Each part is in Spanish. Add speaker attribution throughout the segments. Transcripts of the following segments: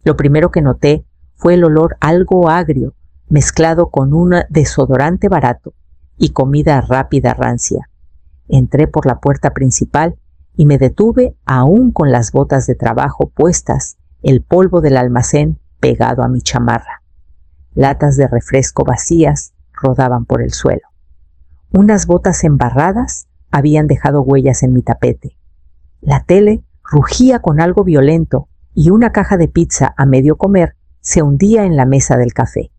Speaker 1: Lo primero que noté fue el olor algo agrio, mezclado con un desodorante barato y comida rápida rancia. Entré por la puerta principal y me detuve aún con las botas de trabajo puestas, el polvo del almacén pegado a mi chamarra. Latas de refresco vacías rodaban por el suelo. Unas botas embarradas habían dejado huellas en mi tapete. La tele rugía con algo violento y una caja de pizza a medio comer se hundía en la mesa del café.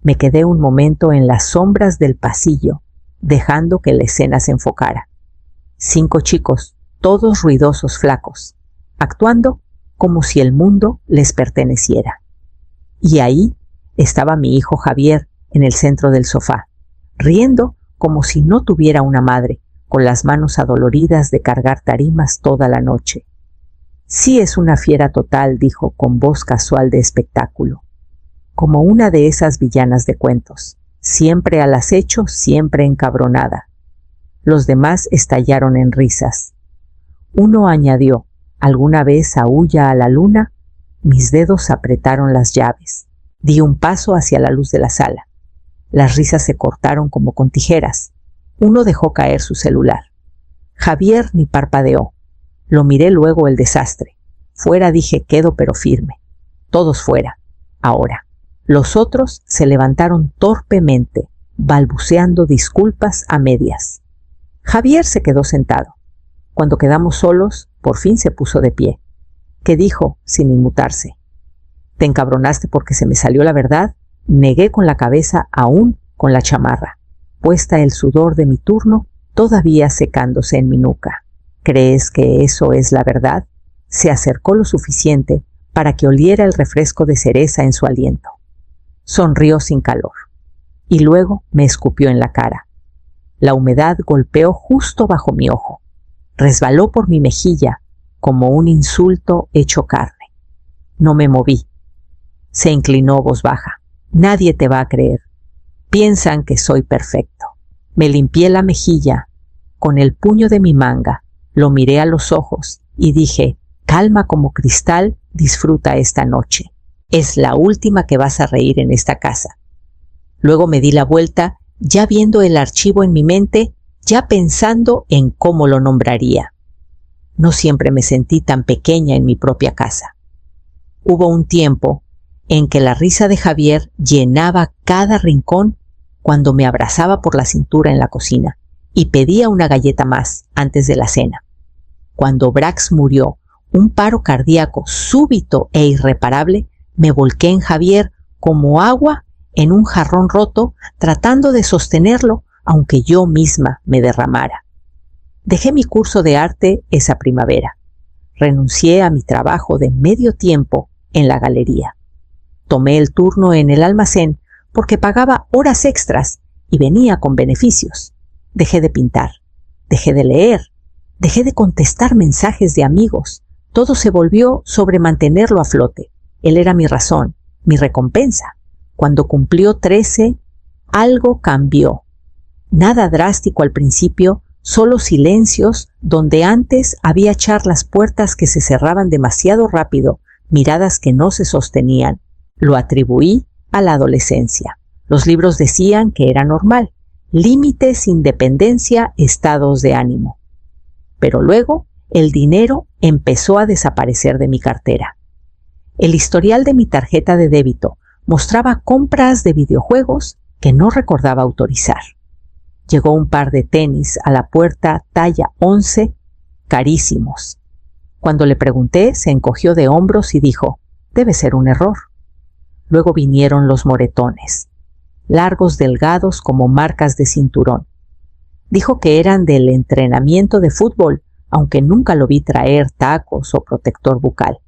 Speaker 1: Me quedé un momento en las sombras del pasillo, dejando que la escena se enfocara. 5 chicos, todos ruidosos flacos, actuando como si el mundo les perteneciera. Y ahí estaba mi hijo Javier en el centro del sofá, riendo como si no tuviera una madre, con las manos adoloridas de cargar tarimas toda la noche. Sí es una fiera total, dijo con voz casual de espectáculo, como una de esas villanas de cuentos, siempre al acecho, siempre encabronada. Los demás estallaron en risas. Uno añadió, ¿alguna vez aúlla a la luna? Mis dedos apretaron las llaves. Di un paso hacia la luz de la sala. Las risas se cortaron como con tijeras. Uno dejó caer su celular. Javier ni parpadeó. Lo miré luego el desastre. Fuera, dije, quedo pero firme. Todos fuera. Ahora. Los otros se levantaron torpemente, balbuceando disculpas a medias. Javier se quedó sentado. Cuando quedamos solos, por fin se puso de pie. ¿Qué dijo, sin inmutarse? ¿Te encabronaste porque se me salió la verdad? Negué con la cabeza aún con la chamarra, puesta el sudor de mi turno todavía secándose en mi nuca. ¿Crees que eso es la verdad? Se acercó lo suficiente para que oliera el refresco de cereza en su aliento. Sonrió sin calor, y luego me escupió en la cara. La humedad golpeó justo bajo mi ojo. Resbaló por mi mejilla como un insulto hecho carne. No me moví. Se inclinó voz baja. Nadie te va a creer. Piensan que soy perfecto. Me limpié la mejilla con el puño de mi manga, lo miré a los ojos y dije, calma como cristal, disfruta esta noche. Es la última que vas a reír en esta casa. Luego me di la vuelta, ya viendo el archivo en mi mente, ya pensando en cómo lo nombraría. No siempre me sentí tan pequeña en mi propia casa. Hubo un tiempo en que la risa de Javier llenaba cada rincón cuando me abrazaba por la cintura en la cocina y pedía una galleta más antes de la cena. Cuando Brax murió, un paro cardíaco súbito e irreparable, me volqué en Javier como agua en un jarrón roto, tratando de sostenerlo aunque yo misma me derramara. Dejé mi curso de arte esa primavera. Renuncié a mi trabajo de medio tiempo en la galería. Tomé el turno en el almacén porque pagaba horas extras y venía con beneficios. Dejé de pintar, dejé de leer, dejé de contestar mensajes de amigos. Todo se volvió sobre mantenerlo a flote. Él era mi razón, mi recompensa. Cuando cumplió 13, algo cambió. Nada drástico al principio, solo silencios donde antes había charlas, puertas que se cerraban demasiado rápido, miradas que no se sostenían. Lo atribuí a la adolescencia. Los libros decían que era normal. Límites, independencia, estados de ánimo. Pero luego el dinero empezó a desaparecer de mi cartera. El historial de mi tarjeta de débito mostraba compras de videojuegos que no recordaba autorizar. Llegó un par de tenis a la puerta talla 11, carísimos. Cuando le pregunté, se encogió de hombros y dijo, debe ser un error. Luego vinieron los moretones, largos, delgados como marcas de cinturón. Dijo que eran del entrenamiento de fútbol, aunque nunca lo vi traer tacos o protector bucal.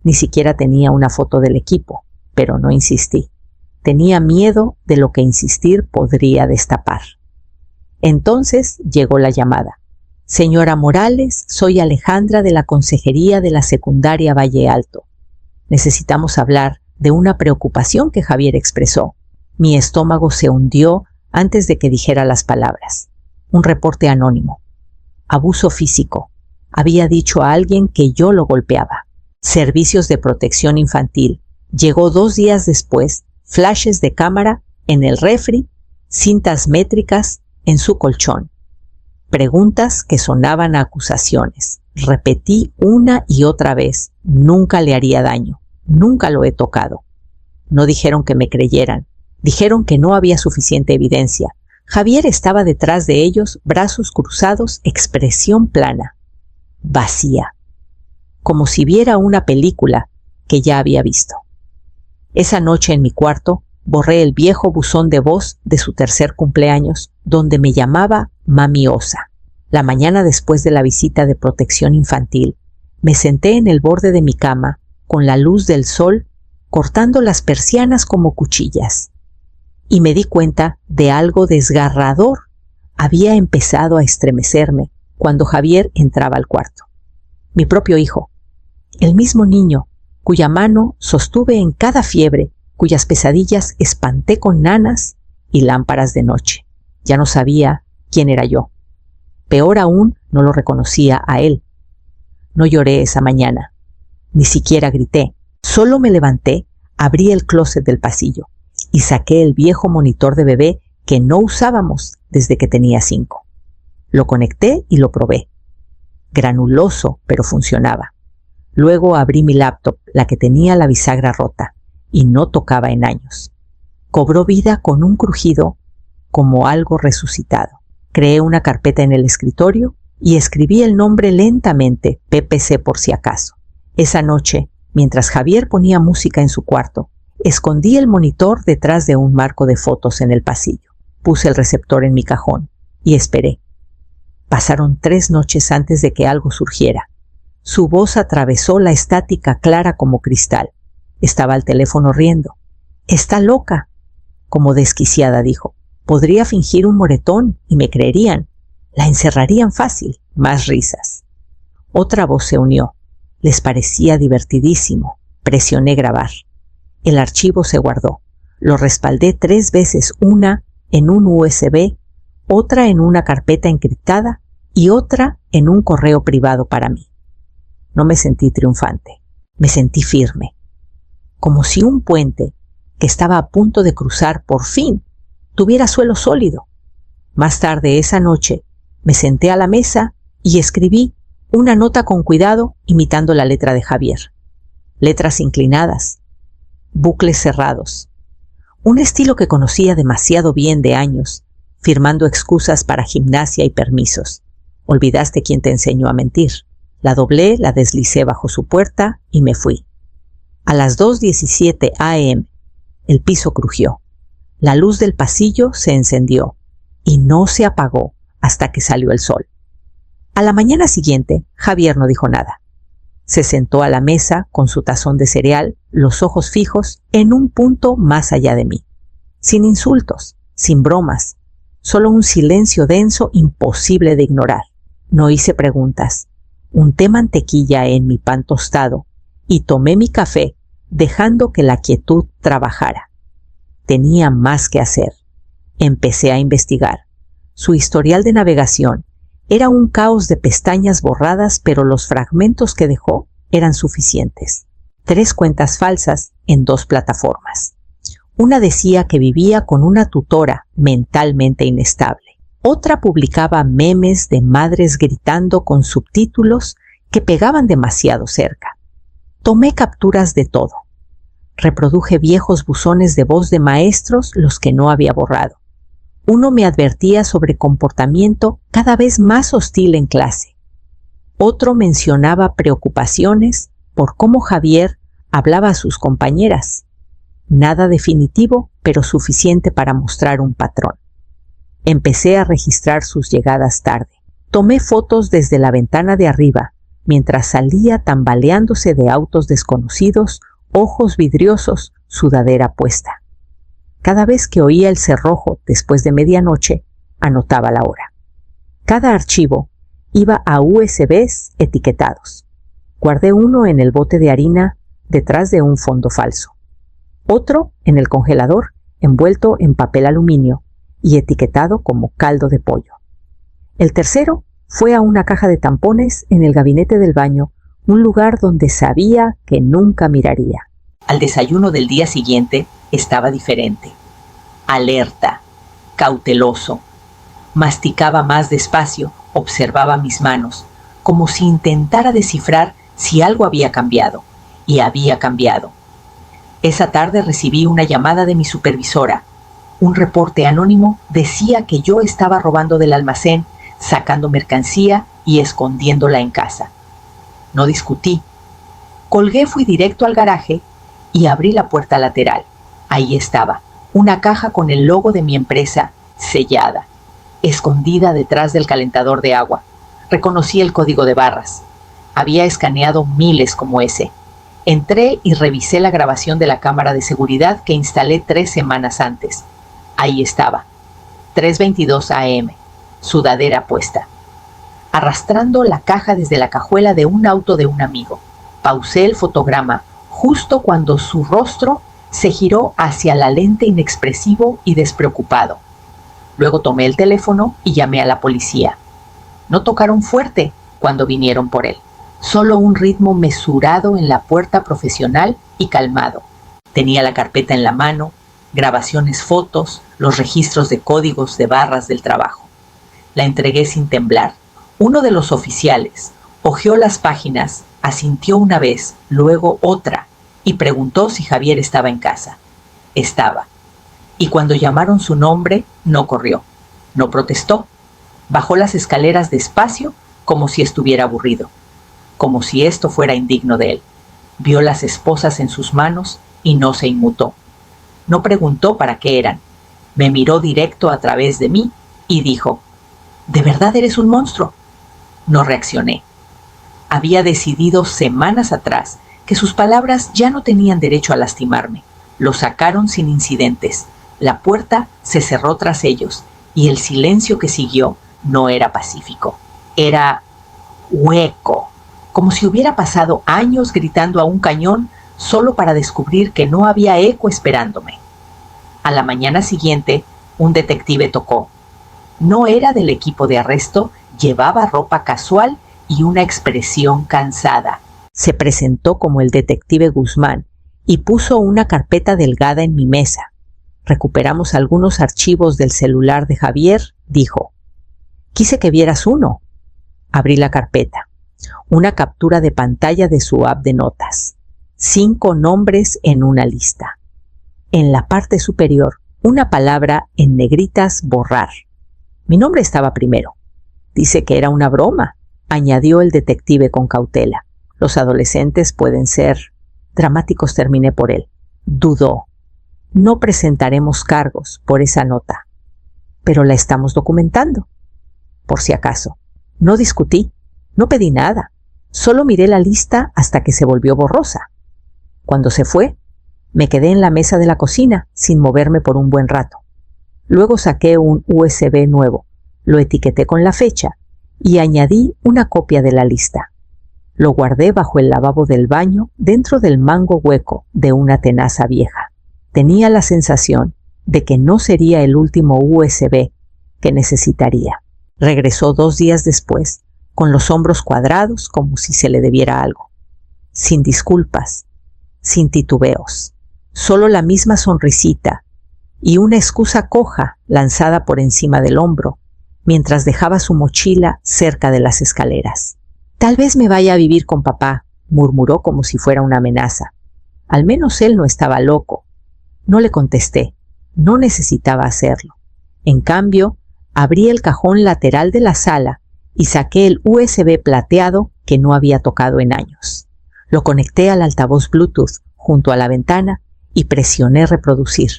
Speaker 1: Ni siquiera tenía una foto del equipo, pero no insistí. Tenía miedo de lo que insistir podría destapar. Entonces llegó la llamada. Señora Morales, soy Alejandra de la Consejería de la Secundaria Valle Alto. Necesitamos hablar de una preocupación que Javier expresó. Mi estómago se hundió antes de que dijera las palabras. Un reporte anónimo. Abuso físico. Había dicho a alguien que yo lo golpeaba. Servicios de protección infantil. Llegó 2 días después, flashes de cámara en el refri, cintas métricas en su colchón. Preguntas que sonaban a acusaciones. Repetí una y otra vez, nunca le haría daño, nunca lo he tocado. No dijeron que me creyeran, dijeron que no había suficiente evidencia. Javier estaba detrás de ellos, brazos cruzados, expresión plana, vacía, como si viera una película que ya había visto. Esa noche en mi cuarto borré el viejo buzón de voz de su 3er cumpleaños, donde me llamaba Mami Osa. La mañana después de la visita de protección infantil, me senté en el borde de mi cama, con la luz del sol, cortando las persianas como cuchillas. Y me di cuenta de algo desgarrador. Había empezado a estremecerme cuando Javier entraba al cuarto. Mi propio hijo, el mismo niño, cuya mano sostuve en cada fiebre, cuyas pesadillas espanté con nanas y lámparas de noche. Ya no sabía quién era yo. Peor aún, no lo reconocía a él. No lloré esa mañana, ni siquiera grité. Solo me levanté, abrí el closet del pasillo y saqué el viejo monitor de bebé que no usábamos desde que tenía 5. Lo conecté y lo probé. Granuloso, pero funcionaba. Luego abrí mi laptop, la que tenía la bisagra rota, y no tocaba en años. Cobró vida con un crujido como algo resucitado. Creé una carpeta en el escritorio y escribí el nombre lentamente, PPC por si acaso. Esa noche, mientras Javier ponía música en su cuarto, escondí el monitor detrás de un marco de fotos en el pasillo. Puse el receptor en mi cajón y esperé. Pasaron 3 noches antes de que algo surgiera. Su voz atravesó la estática clara como cristal. Estaba al teléfono riendo. «Está loca», como desquiciada dijo. «Podría fingir un moretón y me creerían. La encerrarían fácil». Más risas. Otra voz se unió. Les parecía divertidísimo. Presioné grabar. El archivo se guardó. Lo respaldé 3 veces, una en un USB, otra en una carpeta encriptada y otra en un correo privado para mí. No me sentí triunfante. Me sentí firme. Como si un puente que estaba a punto de cruzar por fin tuviera suelo sólido. Más tarde esa noche me senté a la mesa y escribí una nota con cuidado imitando la letra de Javier. Letras inclinadas, bucles cerrados. Un estilo que conocía demasiado bien de años, firmando excusas para gimnasia y permisos. Olvidaste quién te enseñó a mentir. La doblé, la deslicé bajo su puerta y me fui. A las 2:17 a.m. el piso crujió. La luz del pasillo se encendió y no se apagó hasta que salió el sol. A la mañana siguiente, Javier no dijo nada. Se sentó a la mesa con su tazón de cereal, los ojos fijos en un punto más allá de mí. Sin insultos, sin bromas, solo un silencio denso imposible de ignorar. No hice preguntas. Unté mantequilla en mi pan tostado y tomé mi café, dejando que la quietud trabajara. Tenía más que hacer. Empecé a investigar. Su historial de navegación era un caos de pestañas borradas, pero los fragmentos que dejó eran suficientes. 3 cuentas falsas en 2 plataformas. Una decía que vivía con una tutora mentalmente inestable. Otra publicaba memes de madres gritando con subtítulos que pegaban demasiado cerca. Tomé capturas de todo. Reproduje viejos buzones de voz de maestros, los que no había borrado. Uno me advertía sobre comportamiento cada vez más hostil en clase. Otro mencionaba preocupaciones por cómo Javier hablaba a sus compañeras. Nada definitivo, pero suficiente para mostrar un patrón. Empecé a registrar sus llegadas tarde. Tomé fotos desde la ventana de arriba, mientras salía tambaleándose de autos desconocidos, ojos vidriosos, sudadera puesta. Cada vez que oía el cerrojo después de medianoche, anotaba la hora. Cada archivo iba a USBs etiquetados. Guardé uno en el bote de harina detrás de un fondo falso. Otro en el congelador, envuelto en papel aluminio y etiquetado como caldo de pollo. El tercero fue a una caja de tampones en el gabinete del baño un lugar donde sabía que nunca miraría. Al desayuno del día siguiente estaba diferente. Alerta, cauteloso. Masticaba más despacio, observaba mis manos, como si intentara descifrar si algo había cambiado. Y había cambiado. Esa tarde recibí una llamada de mi supervisora. Un reporte anónimo decía que yo estaba robando del almacén, sacando mercancía y escondiéndola en casa. No discutí. Colgué, fui directo al garaje y abrí la puerta lateral. Ahí estaba, una caja con el logo de mi empresa, sellada, escondida detrás del calentador de agua. Reconocí el código de barras. Había escaneado miles como ese. Entré y revisé la grabación de la cámara de seguridad que instalé 3 semanas antes. Ahí estaba, 3:22 a.m., sudadera puesta. Arrastrando la caja desde la cajuela de un auto de un amigo. Pausé el fotograma justo cuando su rostro se giró hacia la lente, inexpresivo y despreocupado. Luego tomé el teléfono y llamé a la policía. No tocaron fuerte cuando vinieron por él. Solo un ritmo mesurado en la puerta profesional y calmado. Tenía la carpeta en la mano, grabaciones, fotos, los registros de códigos de barras del trabajo. La entregué sin temblar. Uno de los oficiales hojeó las páginas, asintió una vez, luego otra, y preguntó si Javier estaba en casa. Estaba. Y cuando llamaron su nombre, no corrió, no protestó. Bajó las escaleras despacio, como si estuviera aburrido, como si esto fuera indigno de él. Vio las esposas en sus manos y no se inmutó. No preguntó para qué eran. Me miró directo a través de mí y dijo: ¿de verdad eres un monstruo? No reaccioné. Había decidido semanas atrás que sus palabras ya no tenían derecho a lastimarme. Lo sacaron sin incidentes. La puerta se cerró tras ellos y el silencio que siguió no era pacífico. Era hueco, como si hubiera pasado años gritando a un cañón solo para descubrir que no había eco esperándome. A la mañana siguiente, un detective tocó. No era del equipo de arresto, llevaba ropa casual y una expresión cansada. Se presentó como el detective Guzmán y puso una carpeta delgada en mi mesa. Recuperamos algunos archivos del celular de Javier, dijo. Quise que vieras uno. Abrí la carpeta. Una captura de pantalla de su app de notas. 5 nombres en una lista. En la parte superior, una palabra en negritas: borrar. Mi nombre estaba primero. Dice que era una broma, añadió el detective con cautela. Los adolescentes pueden ser dramáticos, terminé por él. Dudó. No presentaremos cargos por esa nota, pero la estamos documentando. Por si acaso. No discutí, no pedí nada. Solo miré la lista hasta que se volvió borrosa. Cuando se fue, me quedé en la mesa de la cocina sin moverme por un buen rato. Luego saqué un USB nuevo, lo etiqueté con la fecha y añadí una copia de la lista. Lo guardé bajo el lavabo del baño, dentro del mango hueco de una tenaza vieja. Tenía la sensación de que no sería el último USB que necesitaría. Regresó 2 días después, con los hombros cuadrados como si se le debiera algo. Sin disculpas, sin titubeos, solo la misma sonrisita y una excusa coja lanzada por encima del hombro, mientras dejaba su mochila cerca de las escaleras. Tal vez me vaya a vivir con papá, murmuró como si fuera una amenaza. Al menos él no estaba loco. No le contesté, no necesitaba hacerlo. En cambio, abrí el cajón lateral de la sala y saqué el USB plateado que no había tocado en años. Lo conecté al altavoz Bluetooth junto a la ventana y presioné reproducir.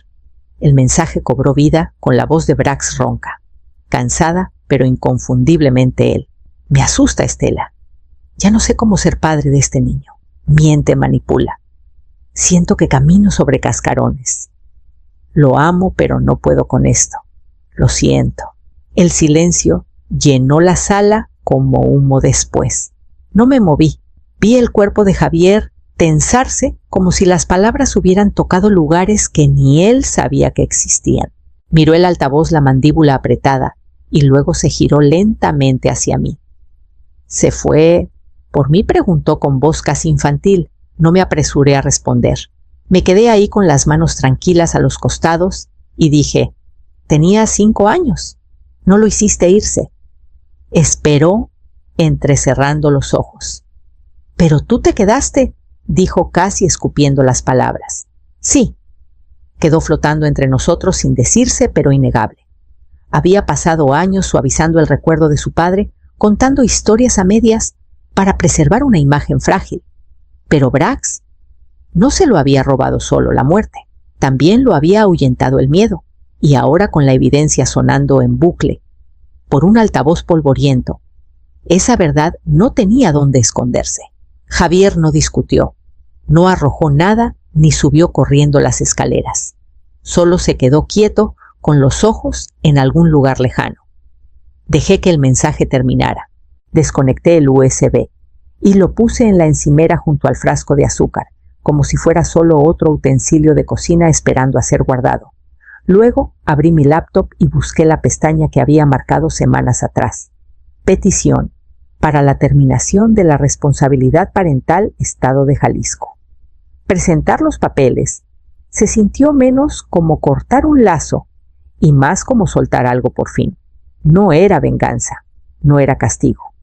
Speaker 1: El mensaje cobró vida con la voz de Brax ronca. Cansada, pero inconfundiblemente él. Me asusta, Estela. Ya no sé cómo ser padre de este niño. Miente, manipula. Siento que camino sobre cascarones. Lo amo, pero no puedo con esto. Lo siento. El silencio llenó la sala como humo después. No me moví. Vi el cuerpo de Javier tensarse como si las palabras hubieran tocado lugares que ni él sabía que existían. Miró el altavoz, la mandíbula apretada, y luego se giró lentamente hacia mí. Se fue ¿Por mí?, preguntó con voz casi infantil. No me apresuré a responder. Me quedé ahí con las manos tranquilas a los costados y dije: «Tenía 5 años. No lo hiciste irse». Esperó, entrecerrando los ojos. «¿Pero tú te quedaste?», dijo casi escupiendo las palabras. «Sí». Quedó flotando entre nosotros sin decirse, pero innegable. Había pasado años suavizando el recuerdo de su padre, contando historias a medias para preservar una imagen frágil. Pero Brax no se lo había robado solo la muerte, también lo había ahuyentado el miedo, y ahora con la evidencia sonando en bucle, por un altavoz polvoriento, esa verdad no tenía dónde esconderse. Javier no discutió, no arrojó nada ni subió corriendo las escaleras. Solo se quedó quieto con los ojos en algún lugar lejano. Dejé que el mensaje terminara. Desconecté el USB y lo puse en la encimera junto al frasco de azúcar, como si fuera solo otro utensilio de cocina esperando a ser guardado. Luego abrí mi laptop y busqué la pestaña que había marcado semanas atrás. Petición para la terminación de la responsabilidad parental Estado de Jalisco. Presentar los papeles se sintió menos como cortar un lazo y más como soltar algo por fin. No era venganza, no era castigo.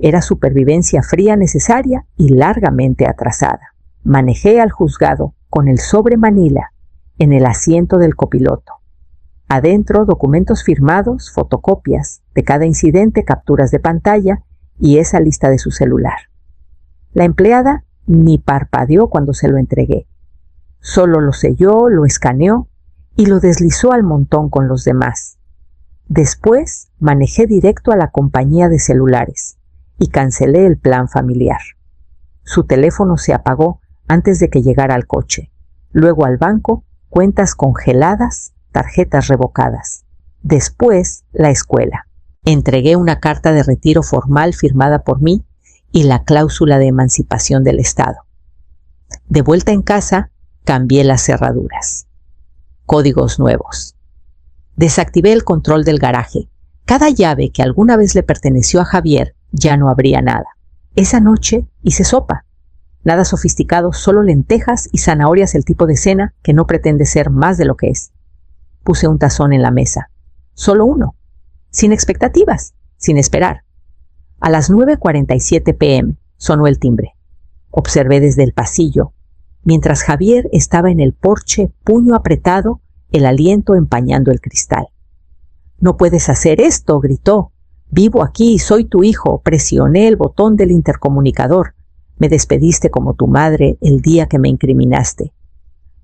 Speaker 1: Era supervivencia fría necesaria y largamente atrasada. Manejé al juzgado con el sobre Manila en el asiento del copiloto. Adentro, documentos firmados, fotocopias de cada incidente, capturas de pantalla y esa lista de su celular. La empleada ni parpadeó cuando se lo entregué. Solo lo selló, lo escaneó y lo deslizó al montón con los demás. Después manejé directo a la compañía de celulares y cancelé el plan familiar. Su teléfono se apagó antes de que llegara al coche. Luego al banco, cuentas congeladas, tarjetas revocadas. Después, la escuela. Entregué una carta de retiro formal firmada por mí y la cláusula de emancipación del Estado. De vuelta en casa, cambié las cerraduras. Códigos nuevos. Desactivé el control del garaje. Cada llave que alguna vez le perteneció a Javier ya no abría nada. Esa noche hice sopa. Nada sofisticado, solo lentejas y zanahorias, el tipo de cena que no pretende ser más de lo que es. Puse un tazón en la mesa. Solo uno. Sin expectativas, sin esperar. A las 9:47 p.m. sonó el timbre. Observé desde el pasillo, mientras Javier estaba en el porche, puño apretado, el aliento empañando el cristal. «No puedes hacer esto», gritó. «Vivo aquí, soy tu hijo». Presioné el botón del intercomunicador. «Me despediste como tu madre el día que me incriminaste».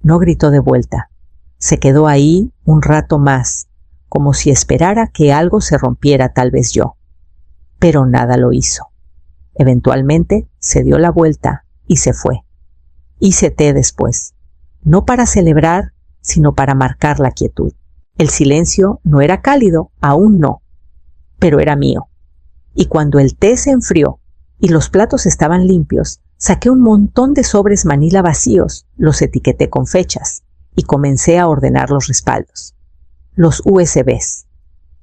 Speaker 1: No gritó de vuelta. Se quedó ahí un rato más, como si esperara que algo se rompiera, tal vez yo. Pero nada lo hizo. Eventualmente se dio la vuelta y se fue. Hice té después, no para celebrar, sino para marcar la quietud. El silencio no era cálido, aún no, pero era mío. Y cuando el té se enfrió y los platos estaban limpios, saqué un montón de sobres Manila vacíos, los etiqueté con fechas y comencé a ordenar los respaldos. Los USBs,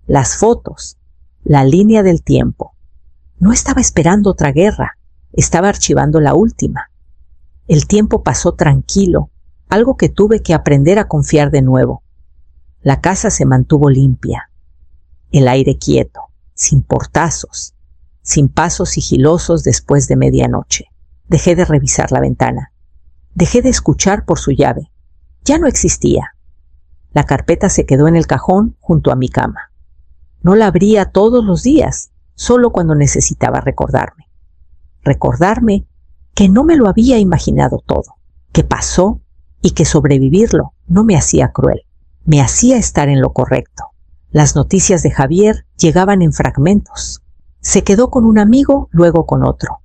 Speaker 1: las fotos, la línea del tiempo. No estaba esperando otra guerra, estaba archivando la última. El tiempo pasó tranquilo, algo que tuve que aprender a confiar de nuevo. La casa se mantuvo limpia, el aire quieto, sin portazos, sin pasos sigilosos después de medianoche. Dejé de revisar la ventana. Dejé de escuchar por su llave. Ya no existía. La carpeta se quedó en el cajón junto a mi cama. No la abría todos los días, solo cuando necesitaba recordarme. Recordarme que no me lo había imaginado todo, que pasó y que sobrevivirlo no me hacía cruel, me hacía estar en lo correcto. Las noticias de Javier llegaban en fragmentos. Se quedó con un amigo, luego con otro.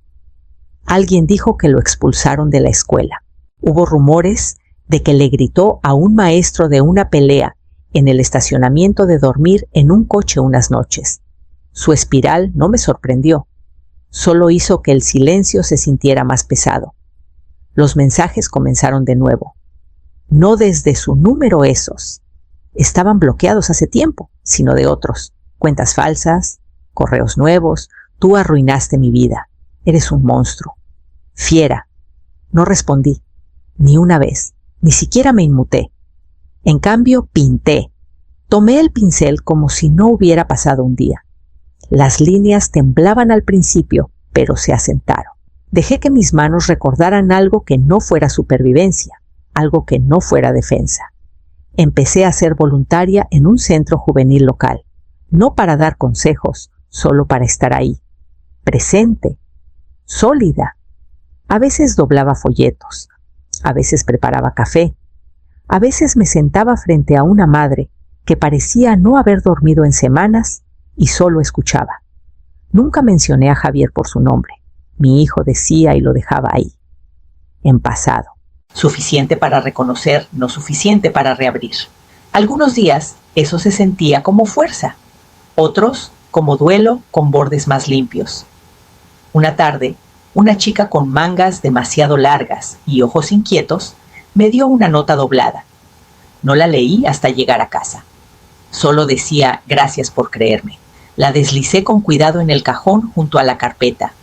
Speaker 1: Alguien dijo que lo expulsaron de la escuela. Hubo rumores de que le gritó a un maestro de una pelea en el estacionamiento de dormir en un coche unas noches. Su espiral no me sorprendió. Solo hizo que el silencio se sintiera más pesado. Los mensajes comenzaron de nuevo. No desde su número esos. Estaban bloqueados hace tiempo, sino de otros. Cuentas falsas, correos nuevos, tú arruinaste mi vida. Eres un monstruo. Fiera. No respondí, ni una vez, ni siquiera me inmuté. En cambio, pinté. Tomé el pincel como si no hubiera pasado un día. Las líneas temblaban al principio, pero se asentaron. Dejé que mis manos recordaran algo que no fuera supervivencia, algo que no fuera defensa. Empecé a ser voluntaria en un centro juvenil local, no para dar consejos, solo para estar ahí, presente, sólida. A veces doblaba folletos, a veces preparaba café, a veces me sentaba frente a una madre que parecía no haber dormido en semanas y solo escuchaba. Nunca mencioné a Javier por su nombre. Mi hijo decía y lo dejaba ahí, en pasado. Suficiente para reconocer, no suficiente para reabrir. Algunos días eso se sentía como fuerza, otros como duelo con bordes más limpios. Una tarde, una chica con mangas demasiado largas y ojos inquietos me dio una nota doblada. No la leí hasta llegar a casa. Solo decía gracias por creerme. La deslicé con cuidado en el cajón junto a la carpeta.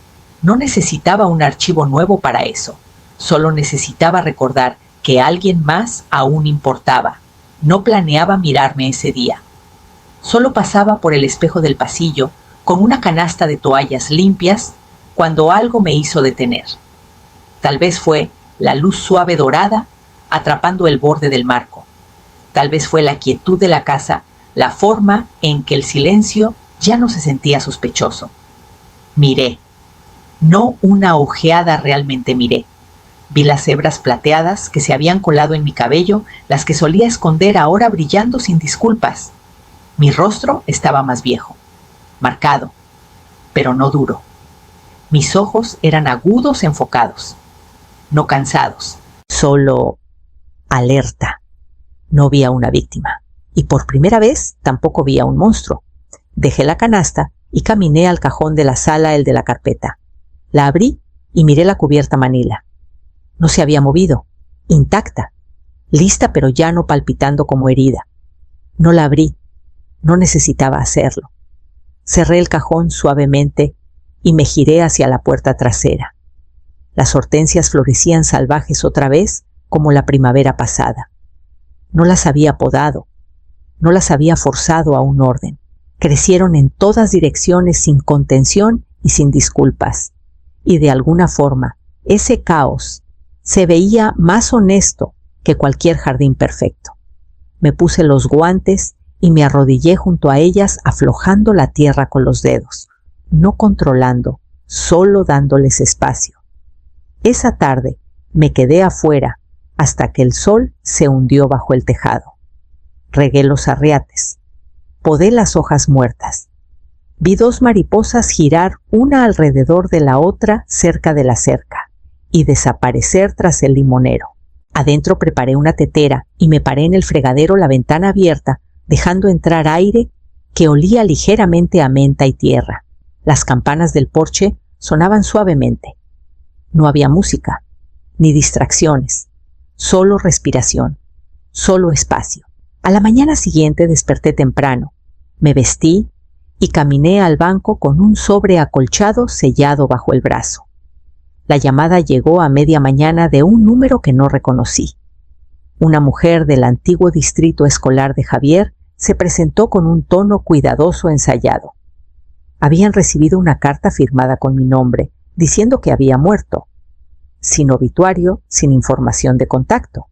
Speaker 1: No necesitaba un archivo nuevo para eso. Solo necesitaba recordar que alguien más aún importaba. No planeaba mirarme ese día. Solo pasaba por el espejo del pasillo con una canasta de toallas limpias cuando algo me hizo detener. Tal vez fue la luz suave dorada atrapando el borde del marco. Tal vez fue la quietud de la casa, la forma en que el silencio ya no se sentía sospechoso. Miré. No una ojeada realmente miré. Vi las hebras plateadas que se habían colado en mi cabello, las que solía esconder ahora brillando sin disculpas. Mi rostro estaba más viejo, marcado, pero no duro. Mis ojos eran agudos, enfocados, no cansados, solo alerta. No vi a una víctima, y por primera vez tampoco vi a un monstruo. Dejé la canasta y caminé al cajón de la sala, el de la carpeta. La abrí y miré la cubierta manila. No se había movido, intacta, lista pero ya no palpitando como herida. No la abrí, no necesitaba hacerlo. Cerré el cajón suavemente y me giré hacia la puerta trasera. Las hortensias florecían salvajes otra vez como la primavera pasada. No las había podado, no las había forzado a un orden. Crecieron en todas direcciones sin contención y sin disculpas. Y de alguna forma, ese caos se veía más honesto que cualquier jardín perfecto. Me puse los guantes y me arrodillé junto a ellas aflojando la tierra con los dedos, no controlando, solo dándoles espacio. Esa tarde me quedé afuera hasta que el sol se hundió bajo el tejado. Regué los arriates, podé las hojas muertas. Vi 2 mariposas girar una alrededor de la otra cerca de la cerca y desaparecer tras el limonero. Adentro preparé una tetera y me paré en el fregadero, la ventana abierta, dejando entrar aire que olía ligeramente a menta y tierra. Las campanas del porche sonaban suavemente. No había música, ni distracciones, solo respiración, solo espacio. A la mañana siguiente desperté temprano, me vestí y caminé al banco con un sobre acolchado sellado bajo el brazo. La llamada llegó a media mañana de un número que no reconocí. Una mujer del antiguo distrito escolar de Javier se presentó con un tono cuidadoso ensayado. Habían recibido una carta firmada con mi nombre, diciendo que había muerto. Sin obituario, sin información de contacto.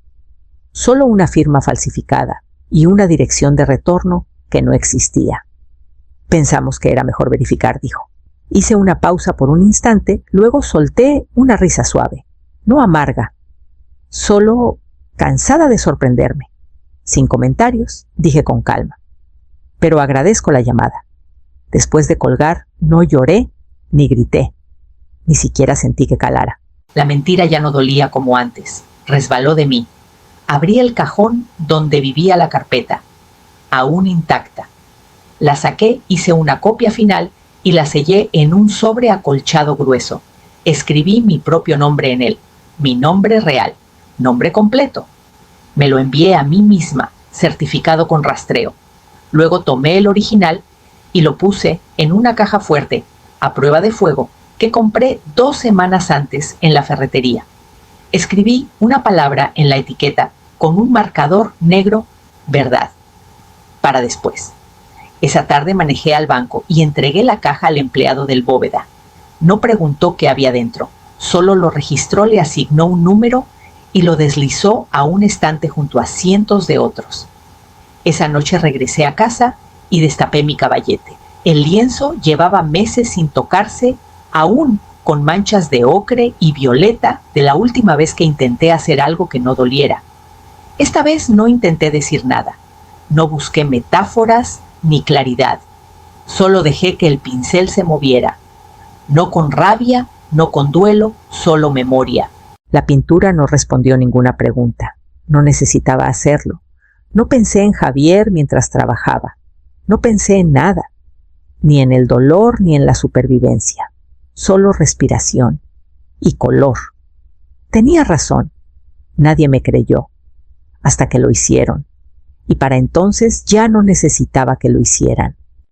Speaker 1: Solo una firma falsificada y una dirección de retorno que no existía. Pensamos que era mejor verificar, dijo. Hice una pausa por un instante, luego solté una risa suave, no amarga, solo cansada de sorprenderme. Sin comentarios, dije con calma. Pero agradezco la llamada. Después de colgar, no lloré ni grité. Ni siquiera sentí que calara. La mentira ya no dolía como antes. Resbaló de mí. Abrí el cajón donde vivía la carpeta, aún intacta. La saqué, hice una copia final y la sellé en un sobre acolchado grueso. Escribí mi propio nombre en él, mi nombre real, nombre completo. Me lo envié a mí misma, certificado con rastreo. Luego tomé el original y lo puse en una caja fuerte, a prueba de fuego, que compré 2 semanas antes en la ferretería. Escribí una palabra en la etiqueta con un marcador negro, verdad, para después. Esa tarde manejé al banco y entregué la caja al empleado del bóveda. No preguntó qué había dentro, solo lo registró, le asignó un número y lo deslizó a un estante junto a cientos de otros. Esa noche regresé a casa y destapé mi caballete. El lienzo llevaba meses sin tocarse, aún con manchas de ocre y violeta de la última vez que intenté hacer algo que no doliera. Esta vez no intenté decir nada. No busqué metáforas ni claridad. Solo dejé que el pincel se moviera. No con rabia, no con duelo, solo memoria. La pintura no respondió ninguna pregunta. No necesitaba hacerlo. No pensé en Javier mientras trabajaba. No pensé en nada, ni en el dolor ni en la supervivencia. Solo respiración y color. Tenía razón. Nadie me creyó, hasta que lo hicieron. Y para entonces ya no necesitaba que lo hicieran.